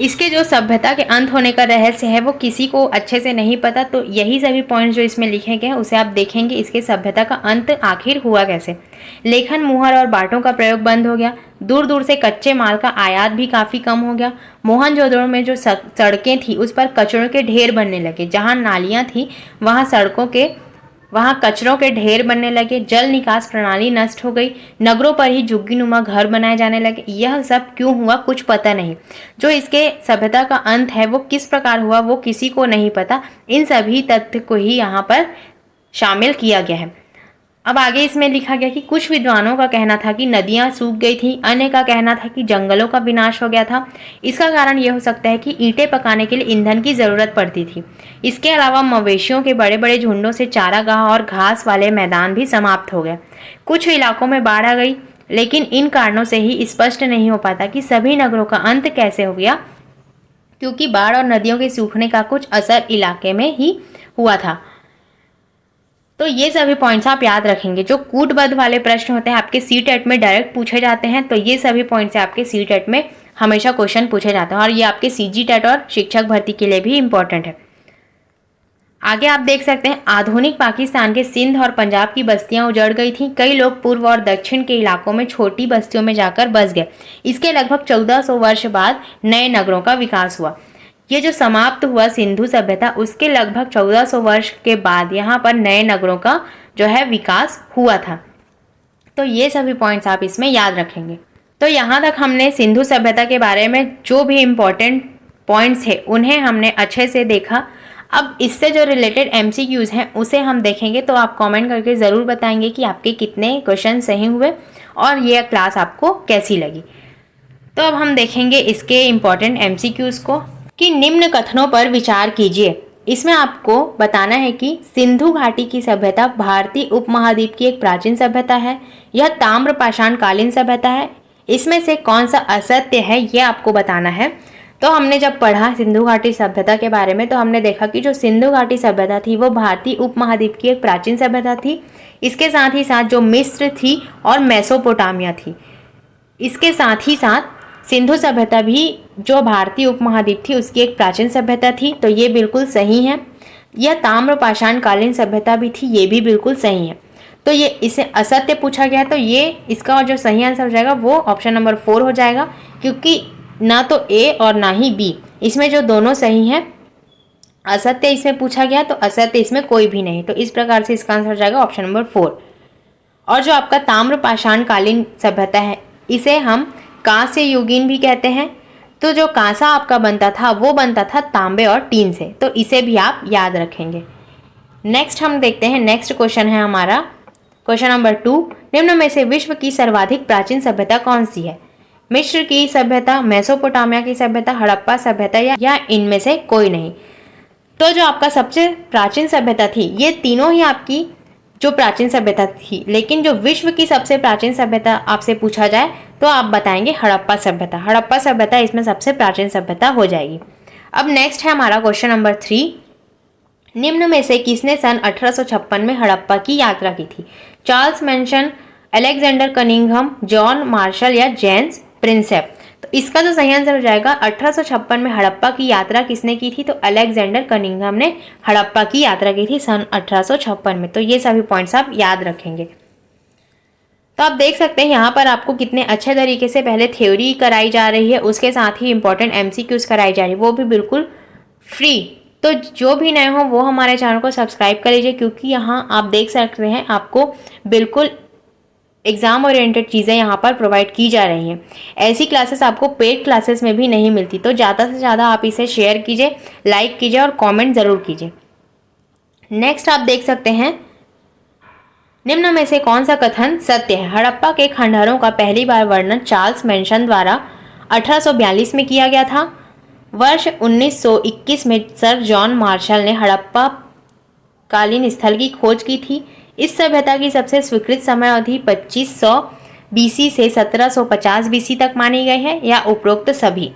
इसके जो सभ्यता के अंत होने का रहस्य है वो किसी को अच्छे से नहीं पता। तो यही सभी पॉइंट्स जो इसमें लिखे गए हैं उसे आप देखेंगे। इसके सभ्यता का अंत आखिर हुआ कैसे। लेखन, मुहर और बाटों का प्रयोग बंद हो गया। दूर दूर से कच्चे माल का आयात भी काफ़ी कम हो गया। मोहनजोदड़ो में जो सड़कें थी उस पर कचरों के ढेर बनने लगे। जहाँ नालियाँ थी वहाँ कचरों के ढेर बनने लगे। जल निकास प्रणाली नष्ट हो गई। नगरों पर ही झुग्गीनुमा घर बनाए जाने लगे। यह सब क्यों हुआ कुछ पता नहीं। जो इसके सभ्यता का अंत है वो किस प्रकार हुआ वो किसी को नहीं पता। इन सभी तथ्य को ही यहाँ पर शामिल किया गया है। अब आगे इसमें लिखा गया कि कुछ विद्वानों का कहना था कि नदियाँ सूख गई थी। अन्य का कहना था कि जंगलों का विनाश हो गया था। इसका कारण यह हो सकता है कि ईंटें पकाने के लिए ईंधन की ज़रूरत पड़ती थी। इसके अलावा मवेशियों के बड़े बड़े झुंडों से चारागाह और घास वाले मैदान भी समाप्त हो गए। कुछ इलाकों में बाढ़ आ गई। लेकिन इन कारणों से ही स्पष्ट नहीं हो पाता कि सभी नगरों का अंत कैसे हो गया, क्योंकि बाढ़ और नदियों के सूखने का कुछ असर इलाके में ही हुआ था। तो ये सभी पॉइंट्स आप याद रखेंगे। जो कूटबद्ध वाले प्रश्न होते हैं आपके सीटेट में डायरेक्ट पूछे जाते हैं। तो ये सभी पॉइंट्स आपके सीटेट में हमेशा क्वेश्चन पूछे जाते हैं और ये आपके सीजीटेट और शिक्षक भर्ती के लिए भी इम्पोर्टेंट है। आगे आप देख सकते हैं आधुनिक पाकिस्तान के सिंध और पंजाब की बस्तियां उजड़ गई थीं। कई लोग पूर्व और दक्षिण के इलाकों में छोटी बस्तियों में जाकर बस गए। इसके लगभग 1400 वर्ष बाद नए नगरों का विकास हुआ। ये जो समाप्त हुआ सिंधु सभ्यता उसके लगभग 1400 वर्ष के बाद यहाँ पर नए नगरों का जो है विकास हुआ था। तो ये सभी पॉइंट्स आप इसमें याद रखेंगे। तो यहाँ तक हमने सिंधु सभ्यता के बारे में जो भी इम्पोर्टेंट पॉइंट्स है उन्हें हमने अच्छे से देखा। अब इससे जो रिलेटेड MCQs हैं उसे हम देखेंगे। तो आप कमेंट करके ज़रूर बताएंगे कि आपके कितने क्वेश्चन सही हुए और ये क्लास आपको कैसी लगी। तो अब हम देखेंगे इसके इम्पोर्टेंट MCQs को कि निम्न कथनों पर विचार कीजिए। इसमें आपको बताना है कि सिंधु घाटी की सभ्यता भारतीय उपमहाद्वीप की एक प्राचीन सभ्यता है। यह ताम्र पाषाण कालीन सभ्यता है। इसमें से कौन सा असत्य है ये आपको बताना है। तो हमने जब पढ़ा सिंधु घाटी सभ्यता के बारे में तो हमने देखा कि जो सिंधु घाटी सभ्यता थी वो भारतीय उपमहाद्वीप की एक प्राचीन सभ्यता थी। इसके साथ ही साथ जो मिस्र थी और मेसोपोटामिया थी, इसके साथ ही साथ सिंधु सभ्यता भी जो भारतीय उपमहाद्वीप थी उसकी एक प्राचीन सभ्यता थी। तो ये बिल्कुल सही है। यह ताम्र पाषाण कालीन सभ्यता भी थी, ये भी बिल्कुल सही है। तो ये इसे असत्य पूछा गया तो ये इसका जो सही आंसर हो जाएगा वो ऑप्शन नंबर 4 हो जाएगा, क्योंकि ना तो A और ना ही B, इसमें जो दोनों सही हैं असत्य इसमें पूछा गया तो असत्य इसमें कोई भी नहीं, तो इस प्रकार से इसका आंसर हो जाएगा ऑप्शन नंबर 4। और जो आपका ताम्र पाषाण कालीन सभ्यता है इसे हम कांस्य युगीन भी कहते हैं। तो जो कांसा आपका बनता था वो बनता था तांबे और टीन से, तो इसे भी आप याद रखेंगे। नेक्स्ट हम देखते हैं, नेक्स्ट क्वेश्चन है हमारा क्वेश्चन नंबर 2। निम्न में से विश्व की सर्वाधिक प्राचीन सभ्यता कौन सी है? मिस्र की सभ्यता, मेसोपोटामिया की सभ्यता, हड़प्पा सभ्यता या इनमें से कोई नहीं। तो जो आपका सबसे प्राचीन सभ्यता थी ये तीनों ही आपकी जो प्राचीन सभ्यता थी, लेकिन जो विश्व की सबसे प्राचीन सभ्यता आपसे पूछा जाए तो आप बताएंगे हड़प्पा सभ्यता। हड़प्पा सभ्यता इसमें सबसे प्राचीन सभ्यता हो जाएगी। अब नेक्स्ट है हमारा क्वेश्चन नंबर 3। निम्न में से किसने सन 1856 में हड़प्पा की यात्रा की थी? Charles Manson, Alexander Cunningham, John Marshall या जेम्स प्रिंसेप। तो इसका जो सही आंसर हो जाएगा 1856 में हड़प्पा की यात्रा किसने की थी? तो अलेक्जेंडर कनिंघम ने हड़प्पा की यात्रा की थी सन 1856 में। तो ये सभी पॉइंट्स आप याद रखेंगे। तो आप देख सकते हैं यहाँ पर आपको कितने अच्छे तरीके से पहले थ्योरी कराई जा रही है, उसके साथ ही इंपॉर्टेंट एमसीक्यूज कराई जा रही है, वो भी बिल्कुल फ्री। तो जो भी नए हो वो हमारे चैनल को सब्सक्राइब कर लीजिए, क्योंकि यहाँ आप देख सकते हैं आपको बिल्कुल एग्जाम ओरिएंटेड चीज़ें यहाँ पर प्रोवाइड की जा रही हैं। ऐसी क्लासेस आपको पेड क्लासेस में भी नहीं मिलती। तो ज़्यादा से ज़्यादा आप इसे शेयर कीजिए, लाइक कीजिए और कमेंट ज़रूर कीजिए। नेक्स्ट आप देख सकते हैं, निम्न में से कौन सा कथन सत्य है? हड़प्पा के खंडहरों का पहली बार वर्णन चार्ल्स मैनसन द्वारा 1842 में किया गया था। वर्ष 1921 में सर जॉन मार्शल ने हड़प्पा कालीन स्थल की खोज की थी। इस सभ्यता की सबसे स्वीकृत समय अवधि 2500 बीसी से 1750 बीसी तक मानी गई है, या उपरोक्त सभी।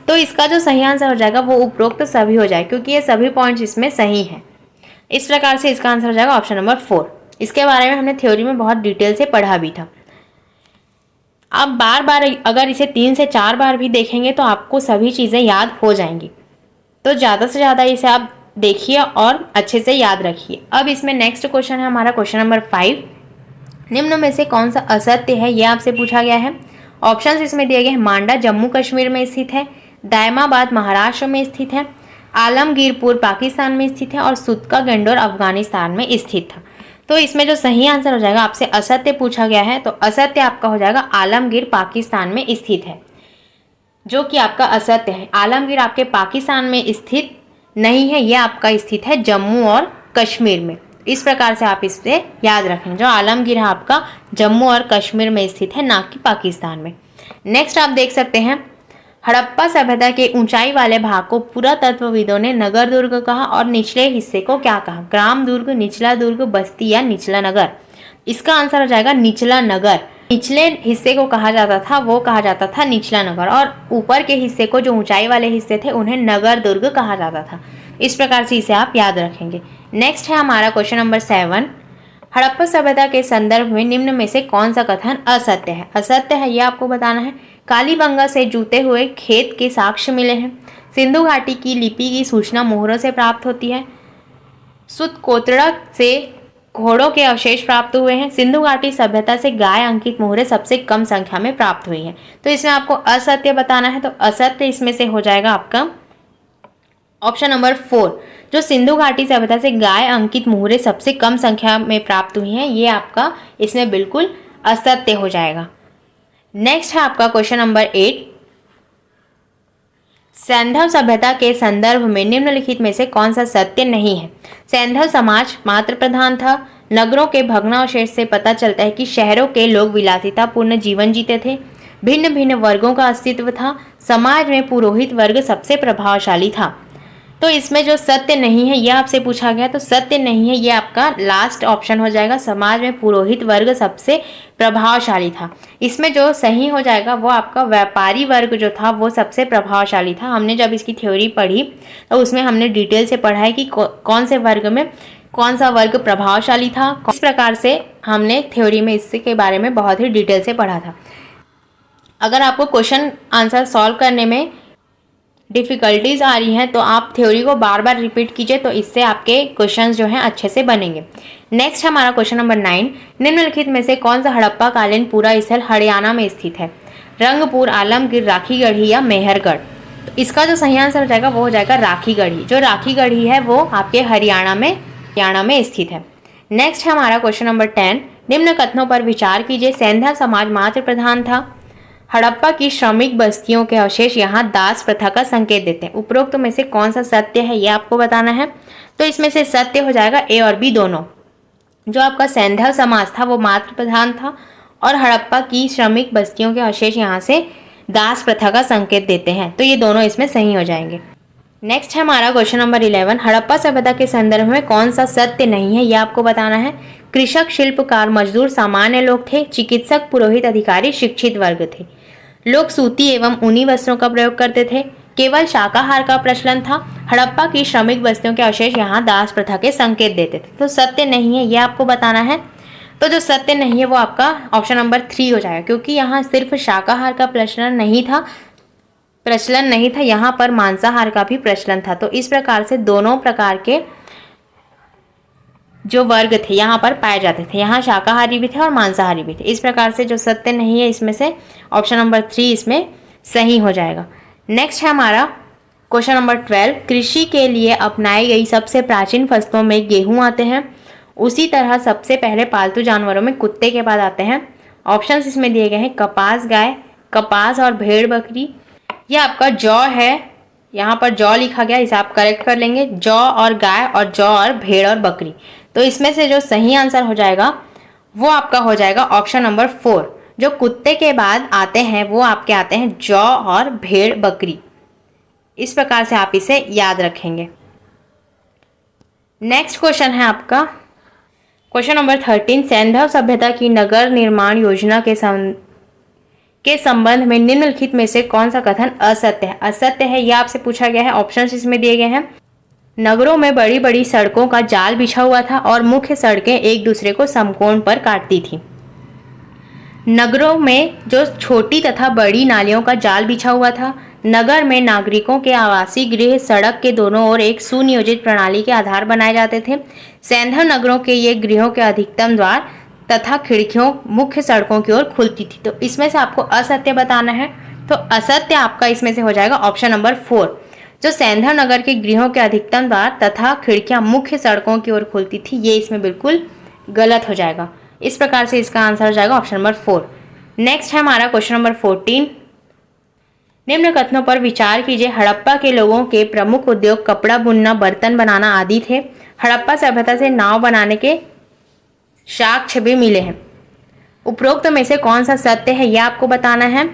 तो इसका जो सही आंसर हो जाएगा वो उपरोक्त सभी हो जाएगा, क्योंकि ये सभी पॉइंट्स इसमें सही हैं। इस प्रकार से इसका आंसर हो जाएगा ऑप्शन नंबर 4। इसके बारे में हमने थ्योरी में बहुत डिटेल से पढ़ा भी था। आप बार बार अगर इसे 3 से 4 बार भी देखेंगे तो आपको सभी चीज़ें याद हो जाएंगी। तो ज़्यादा से ज़्यादा इसे आप देखिए और अच्छे से याद रखिए। अब इसमें नेक्स्ट क्वेश्चन है हमारा क्वेश्चन नंबर 5। निम्न में से कौन सा असत्य है, यह आपसे पूछा गया है। ऑप्शंस इसमें दिए गए हैं। मांडा जम्मू कश्मीर में स्थित है, दायमाबाद महाराष्ट्र में स्थित है, आलमगीरपुर पाकिस्तान में स्थित है और सुतका गंडोर अफगानिस्तान में स्थित था। तो इसमें जो सही आंसर हो जाएगा, आपसे असत्य पूछा गया है तो असत्य आपका हो जाएगा आलमगीर पाकिस्तान में स्थित है, जो कि आपका असत्य है। आलमगीर आपके पाकिस्तान में स्थित नहीं है, यह आपका स्थित है जम्मू और कश्मीर में। इस प्रकार से आप इसे याद रखें, जो आलमगीर है आपका जम्मू और कश्मीर में स्थित है, ना कि पाकिस्तान में। नेक्स्ट आप देख सकते हैं, हड़प्पा सभ्यता के ऊंचाई वाले भाग को पुरातत्वविदों ने नगर दुर्ग कहा और निचले हिस्से को क्या कहा? ग्राम दुर्ग, निचला दुर्ग, बस्ती या निचला नगर। इसका आंसर हो जाएगा निचला नगर। निचले हिस्से को कहा जाता था वो कहा जाता था निचला नगर, और ऊपर के हिस्से को जो ऊंचाई वाले हिस्से थे उन्हें नगर दुर्ग कहा जाता था। इस प्रकार से इसे आप याद रखेंगे। नेक्स्ट है हमारा क्वेश्चन नंबर 7। हड़प्पा सभ्यता के संदर्भ में निम्न में से कौन सा कथन असत्य है? असत्य है यह आपको बताना है। कालीबंगा से जूते हुए खेत के साक्ष्य मिले हैं। सिंधु घाटी की लिपि की सूचना मोहरों से प्राप्त होती है। सुतकोतड़ा से घोड़ों के अवशेष प्राप्त हुए हैं। सिंधु घाटी सभ्यता से गाय अंकित मोहरें सबसे कम संख्या में प्राप्त हुई हैं। तो इसमें आपको असत्य बताना है, तो असत्य इसमें से हो जाएगा आपका ऑप्शन नंबर 4। जो सिंधु घाटी सभ्यता से गाय अंकित मोहरें सबसे कम संख्या में प्राप्त हुई हैं, ये आपका इसमें बिल्कुल असत्य हो जाएगा। नेक्स्ट है आपका क्वेश्चन नंबर 8। सैंधव सभ्यता के संदर्भ में निम्नलिखित में से कौन सा सत्य नहीं है? सैंधव समाज मात्र प्रधान था। नगरों के भग्नावशेष से पता चलता है कि शहरों के लोग विलासितापूर्ण जीवन जीते थे। भिन्न भिन्न वर्गों का अस्तित्व था। समाज में पुरोहित वर्ग सबसे प्रभावशाली था। तो इसमें जो सत्य नहीं है यह आपसे पूछा गया, तो सत्य नहीं है ये आपका लास्ट ऑप्शन हो जाएगा। समाज में पुरोहित वर्ग सबसे प्रभावशाली था। इसमें जो सही हो जाएगा वो आपका व्यापारी वर्ग जो था वो सबसे प्रभावशाली था। हमने जब इसकी थ्योरी पढ़ी तो उसमें हमने डिटेल से पढ़ा है कि कौन से वर्ग में कौन सा वर्ग प्रभावशाली था। इस प्रकार से हमने थ्योरी में इसके बारे में बहुत ही डिटेल से पढ़ा था। अगर आपको क्वेश्चन आंसर सॉल्व करने में डिफ़िकल्टीज आ रही हैं तो आप थ्योरी को बार बार रिपीट कीजिए, तो इससे आपके क्वेश्चंस जो हैं अच्छे से बनेंगे। नेक्स्ट हमारा क्वेश्चन नंबर 9। निम्नलिखित में से कौन सा हड़प्पा कालीन पूरा स्थल हरियाणा में स्थित है? रंगपुर, आलमगीर, राखीगढ़ी या मेहरगढ़। तो इसका जो सही आंसर हो जाएगा वो हो जाएगा राखीगढ़ी। जो राखीगढ़ी है वो आपके हरियाणा में स्थित है। नेक्स्ट है हमारा क्वेश्चन नंबर 10। निम्न कथनों पर विचार कीजिए। सेंधा समाज मातृ प्रधान था। हड़प्पा की श्रमिक बस्तियों के अवशेष यहाँ दास प्रथा का संकेत देते हैं। उपरोक्त में से कौन सा सत्य है ये आपको बताना है। तो इसमें से सत्य हो जाएगा ए और बी दोनों। जो आपका सेंधा समाज था वो मातृ प्रधान था और हड़प्पा की श्रमिक बस्तियों के अवशेष यहाँ से दास प्रथा का संकेत देते हैं। तो ये दोनों इसमें सही हो जाएंगे। नेक्स्ट है हमारा क्वेश्चन नंबर 11। हड़प्पा सभ्यता के संदर्भ में कौन सा सत्य नहीं है यह आपको बताना है। कृषक, शिल्पकार, मजदूर सामान्य लोग थे। चिकित्सक, पुरोहित, अधिकारी शिक्षित वर्ग थे। लोग सूती एवं ऊनी वस्त्रों का प्रयोग करते थे। केवल शाकाहार का प्रचलन था। हड़प्पा की श्रमिक बस्तियों के अवशेष यहाँ दास प्रथा के संकेत देते थे। तो सत्य नहीं है यह आपको बताना है। तो जो सत्य नहीं है वो आपका ऑप्शन नंबर 3 हो जाएगा, क्योंकि यहाँ सिर्फ शाकाहार का प्रचलन नहीं था, यहाँ पर मांसाहार का भी प्रचलन था। तो इस प्रकार से दोनों प्रकार के जो वर्ग थे यहाँ पर पाए जाते थे। यहाँ शाकाहारी भी थे और मांसाहारी भी थे। इस प्रकार से जो सत्य नहीं है इसमें से ऑप्शन नंबर 3 इसमें सही हो जाएगा। नेक्स्ट है हमारा क्वेश्चन नंबर 12। कृषि के लिए अपनाई गई सबसे प्राचीन फसलों में गेहूं आते हैं। उसी तरह सबसे पहले पालतू जानवरों में कुत्ते के बाद आते हैं। ऑप्शंस इसमें दिए गए हैं कपास गाय, कपास और भेड़ बकरी। यह आपका जौ है, यहाँ पर जौ लिखा गया, इसे आप करेक्ट कर लेंगे। जौ और गाय और जौ और भेड़ और बकरी। तो इसमें से जो सही आंसर हो जाएगा वो आपका हो जाएगा ऑप्शन नंबर 4। जो कुत्ते के बाद आते हैं वो आपके आते हैं जौ और भेड़ बकरी। इस प्रकार से आप इसे याद रखेंगे। नेक्स्ट क्वेश्चन है आपका क्वेश्चन नंबर 13। सैंधव सभ्यता की नगर निर्माण योजना के संबंध में निम्नलिखित में से कौन सा कथन असत्य है। असत्य है यह आपसे पूछा गया है। ऑप्शंस इसमें दिए गए हैं। नगरों में बड़ी बड़ी सड़कों का जाल बिछा हुआ था और मुख्य सड़कें एक दूसरे को समकोण पर काटती थी। नगरों में जो छोटी तथा बड़ी नालियों का जाल बिछा हुआ था। नगर में नागरिकों के आवासीय गृह सड़क के दोनों ओर एक सुनियोजित प्रणाली के आधार बनाए जाते थे। सैंधव नगरों के ये गृहों के अधिकतम द्वार तथा खिड़कियों मुख्य सड़कों की ओर खुलती थी। तो इसमें से आपको असत्य बताना है। तो असत्य आपका इसमें से हो जाएगा ऑप्शन नंबर 4। जो सैंधव नगर के गृहों के अधिकतम द्वार तथा खिड़कियां मुख्य सड़कों की ओर खुलती थी ये इसमें बिल्कुल गलत हो जाएगा। इस प्रकार से इसका आंसर हो जाएगा ऑप्शन नंबर 4। नेक्स्ट है हमारा क्वेश्चन नंबर 14। निम्न कथनों पर विचार कीजिए। हड़प्पा के लोगों के प्रमुख उद्योग कपड़ा बुनना, बर्तन बनाना आदि थे। हड़प्पा सभ्यता से नाव बनाने के साक्ष्य भी मिले हैं। उपरोक्त में से कौन सा सत्य है यह आपको बताना है।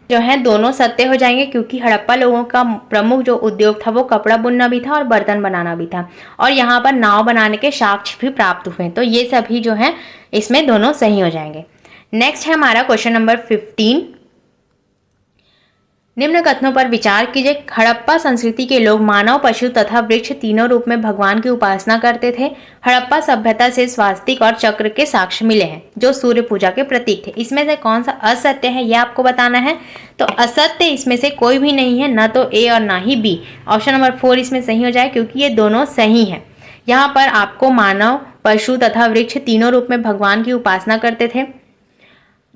जो है दोनों सत्य हो जाएंगे, क्योंकि हड़प्पा लोगों का प्रमुख जो उद्योग था वो कपड़ा बुनना भी था और बर्तन बनाना भी था, और यहाँ पर नाव बनाने के साक्ष्य भी प्राप्त हुए। तो ये सभी जो है इसमें दोनों सही हो जाएंगे। नेक्स्ट है हमारा क्वेश्चन नंबर 15। निम्न कथनों पर विचार कीजिए। हड़प्पा संस्कृति के लोग मानव, पशु तथा वृक्ष तीनों रूप में भगवान की उपासना करते थे। हड़प्पा सभ्यता से स्वास्तिक और चक्र के साक्ष्य मिले हैं जो सूर्य पूजा के प्रतीक थे। इसमें से कौन सा असत्य है यह आपको बताना है। तो असत्य इसमें से कोई भी नहीं है, ना तो ए और ना ही बी। ऑप्शन नंबर 4 इसमें सही हो जाए, क्योंकि ये दोनों सही हैं। यहाँ पर आपको मानव, पशु तथा वृक्ष तीनों रूप में भगवान की उपासना करते थे।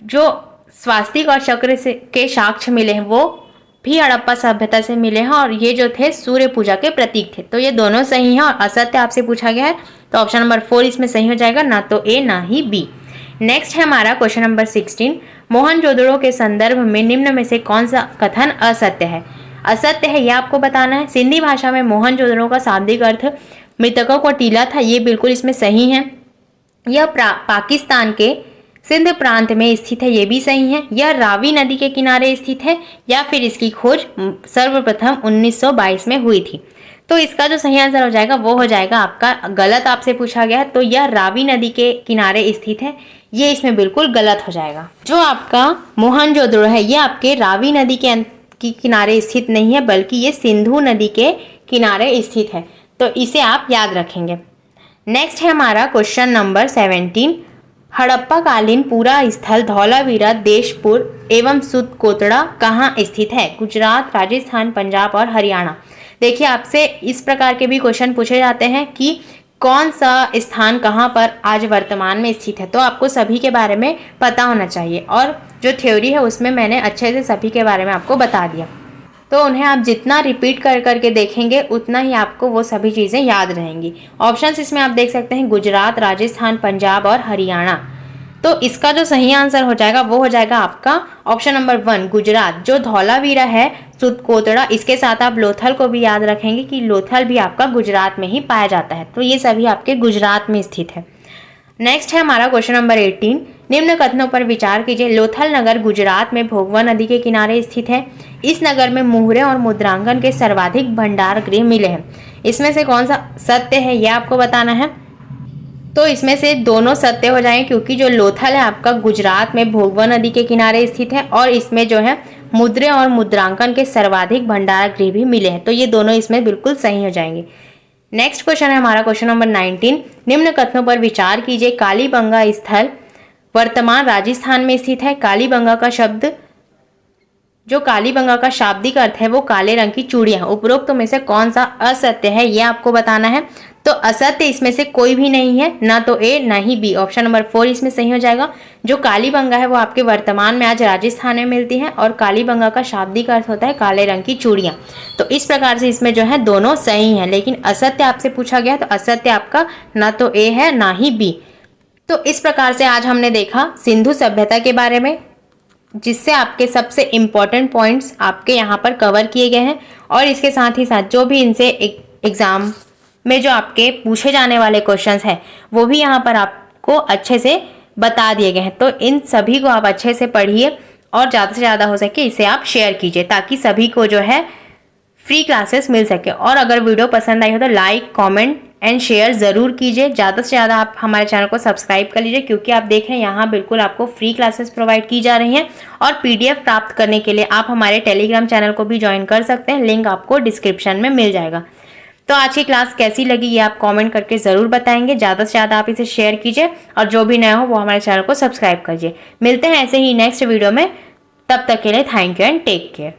जो स्वास्तिक और चक्र के साक्ष्य मिले हैं वो भी हड़प्पा सभ्यता से मिले हैं, और ये जो थे सूर्य पूजा के प्रतीक थे। तो ये दोनों सही हैं और असत्य आपसे पूछा गया है, तो ऑप्शन नंबर 4 इसमें सही हो जाएगा, ना तो ए ना ही बी। नेक्स्ट है हमारा क्वेश्चन नंबर 16। मोहनजोदड़ो के संदर्भ में निम्न में से कौन सा कथन असत्य है। असत्य है यह आपको बताना है। सिंधी भाषा में मोहनजोदड़ो का शाब्दिक अर्थ मृतकों को टीला था, ये बिल्कुल इसमें सही है। यह पाकिस्तान के सिंध प्रांत में स्थित है, ये भी सही है। यह रावी नदी के किनारे स्थित है, या फिर इसकी खोज सर्वप्रथम 1922 में हुई थी। तो इसका जो सही आंसर हो जाएगा वो हो जाएगा आपका गलत आपसे पूछा गया है। तो यह रावी नदी के किनारे स्थित है, ये इसमें बिल्कुल गलत हो जाएगा। जो आपका मोहनजोदड़ो है ये आपके रावी नदी के किनारे स्थित नहीं है, बल्कि ये सिंधु नदी के किनारे स्थित है। तो इसे आप याद रखेंगे। नेक्स्ट है हमारा क्वेश्चन नंबर 17। हड़प्पा कालीन पूरा स्थल धौलावीरा, देशपुर एवं सुतकोतड़ा कहाँ स्थित है। गुजरात, राजस्थान, पंजाब और हरियाणा। देखिए आपसे इस प्रकार के भी क्वेश्चन पूछे जाते हैं कि कौन सा स्थान कहाँ पर आज वर्तमान में स्थित है। तो आपको सभी के बारे में पता होना चाहिए, और जो थ्योरी है उसमें मैंने अच्छे से सभी के बारे में आपको बता दिया। तो उन्हें आप जितना रिपीट कर करके देखेंगे उतना ही आपको वो सभी चीज़ें याद रहेंगी। ऑप्शंस इसमें आप देख सकते हैं गुजरात, राजस्थान, पंजाब और हरियाणा। तो इसका जो सही आंसर हो जाएगा वो हो जाएगा आपका ऑप्शन नंबर 1 गुजरात। जो धौलावीरा है, सुत कोतड़ा, इसके साथ आप लोथल को भी याद रखेंगे कि लोथल भी आपका गुजरात में ही पाया जाता है। तो ये सभी आपके गुजरात में स्थित है। नेक्स्ट है हमारा क्वेश्चन नंबर 18। निम्न कथनों पर विचार कीजिए। लोथल नगर गुजरात में भोगवा नदी के किनारे स्थित है। इस नगर में मुहरे और मुद्रांकन के सर्वाधिक भंडार गृह मिले हैं। इसमें से कौन सा सत्य है यह आपको बताना है। तो इसमें से दोनों सत्य हो जाएंगे क्योंकि जो लोथल है आपका गुजरात में भोगवा नदी के किनारे स्थित है और इसमें जो है मुद्रे और मुद्रांकन के सर्वाधिक भंडार गृह भी मिले हैं। तो ये दोनों इसमें बिल्कुल सही हो जाएंगे। नेक्स्ट क्वेश्चन है हमारा क्वेश्चन नंबर 19। निम्न कथनों पर विचार कीजिए। कालीबंगा स्थल वर्तमान राजस्थान में स्थित है। कालीबंगा का शब्द, जो कालीबंगा का शाब्दिक अर्थ है वो काले रंग की चूड़ियां। उपरोक्त में से कौन सा असत्य है यह आपको बताना है। तो असत्य इसमें से कोई भी नहीं है, ना तो ए ना ही बी। ऑप्शन नंबर 4 इसमें सही हो जाएगा। जो कालीबंगा है वो आपके वर्तमान में आज राजस्थान में मिलती है और कालीबंगा का शाब्दिक अर्थ होता है काले रंग की चूड़ियां। तो इस प्रकार से इसमें जो है दोनों सही है, लेकिन असत्य आपसे पूछा गया तो असत्य आपका ना तो ए है ना ही बी। तो इस प्रकार से आज हमने देखा सिंधु सभ्यता के बारे में, जिससे आपके सबसे इम्पॉर्टेंट पॉइंट्स आपके यहाँ पर कवर किए गए हैं और इसके साथ ही साथ जो भी इनसे एग्जाम में जो आपके पूछे जाने वाले क्वेश्चंस हैं वो भी यहाँ पर आपको अच्छे से बता दिए गए हैं। तो इन सभी को आप अच्छे से पढ़िए और ज़्यादा से ज़्यादा हो सके इसे आप शेयर कीजिए ताकि सभी को जो है फ्री क्लासेस मिल सके। और अगर वीडियो पसंद आई हो तो लाइक, कमेंट एंड शेयर ज़रूर कीजिए। ज़्यादा से ज़्यादा आप हमारे चैनल को सब्सक्राइब कर लीजिए क्योंकि आप देख रहे हैं यहाँ बिल्कुल आपको फ्री क्लासेस प्रोवाइड की जा रही हैं। और पीडीएफ प्राप्त करने के लिए आप हमारे टेलीग्राम चैनल को भी ज्वाइन कर सकते हैं, लिंक आपको डिस्क्रिप्शन में मिल जाएगा। तो आज की क्लास कैसी लगी ये आप कमेंट करके ज़रूर बताएंगे। ज़्यादा से ज़्यादा आप इसे शेयर कीजिए और जो भी नया हो वो हमारे चैनल को सब्सक्राइब कीजिए। मिलते हैं ऐसे ही नेक्स्ट वीडियो में, तब तक के लिए thank you and take care.